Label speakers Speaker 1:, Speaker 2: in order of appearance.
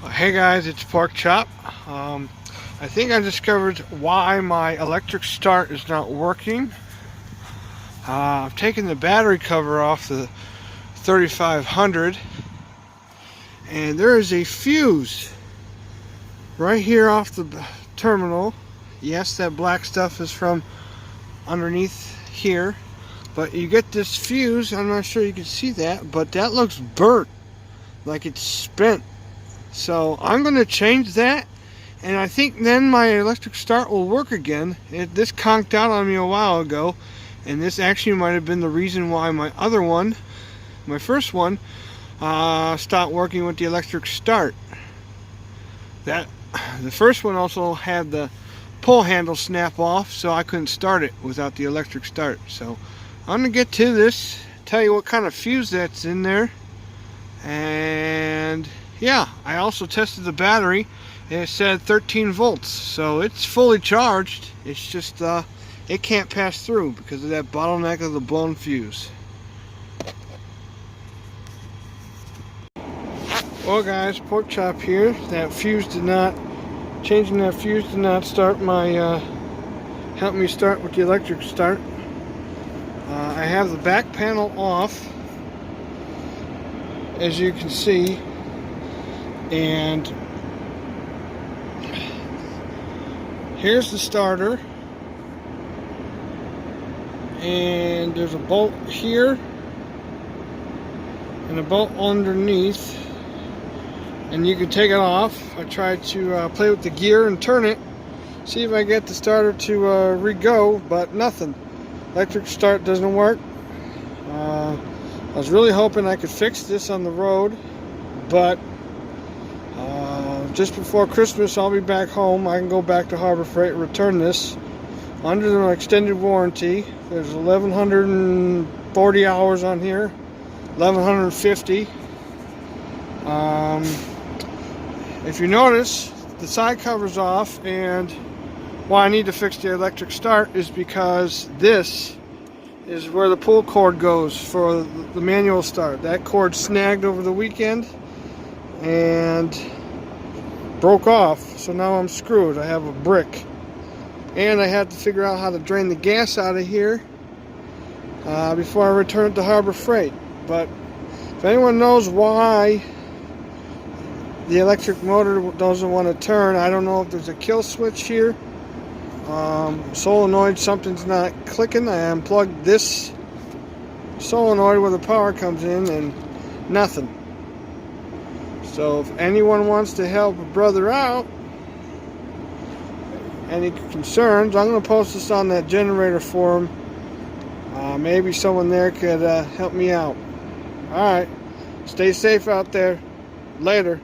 Speaker 1: Hey guys, it's Pork Chop. I think I discovered why my electric start is not working. I've taken the battery cover off the 3500 and there is a fuse right here off the terminal. Yes, that black stuff is from underneath here, but you get this fuse. I'm not sure you can see that, but that looks burnt, like it's spent. So I'm going to change that, and I think then my electric start will work again. This conked out on me a while ago, and this actually might have been the reason why my other one, my first one, stopped working with the electric start. The first one also had the pull handle snap off, so I couldn't start it without the electric start. So I'm going to get to this, tell you what kind of fuse that's in there, and yeah, I also tested the battery and it said 13 volts, so it's fully charged. It's just it can't pass through because of that bottleneck of the blown fuse. Well guys, Pork Chop here. Changing that fuse did not start my help me start with the electric start. I have the back panel off, as you can see, and here's the starter, and there's a bolt here and a bolt underneath, and you can take it off. I tried to play with the gear and turn it, see if I get the starter to re-go, but nothing. Electric start doesn't work. I was really hoping I could fix this on the road, but just before Christmas I'll be back home. I can go back to Harbor Freight and return this under an extended warranty. There's 1,140 hours on here, 1,150. If you notice, the side cover's off, and why I need to fix the electric start is because this is where the pull cord goes for the manual start. That cord snagged over the weekend and broke off, so now I'm screwed. I have a brick, and I had to figure out how to drain the gas out of here before I return it to Harbor Freight. But if anyone knows why the electric motor doesn't want to turn, I don't know if there's a kill switch here, solenoid, something's not clicking. I unplugged this solenoid where the power comes in and nothing. So if anyone wants to help a brother out, any concerns, I'm going to post this on that generator forum. Maybe someone there could help me out. Alright, stay safe out there. Later.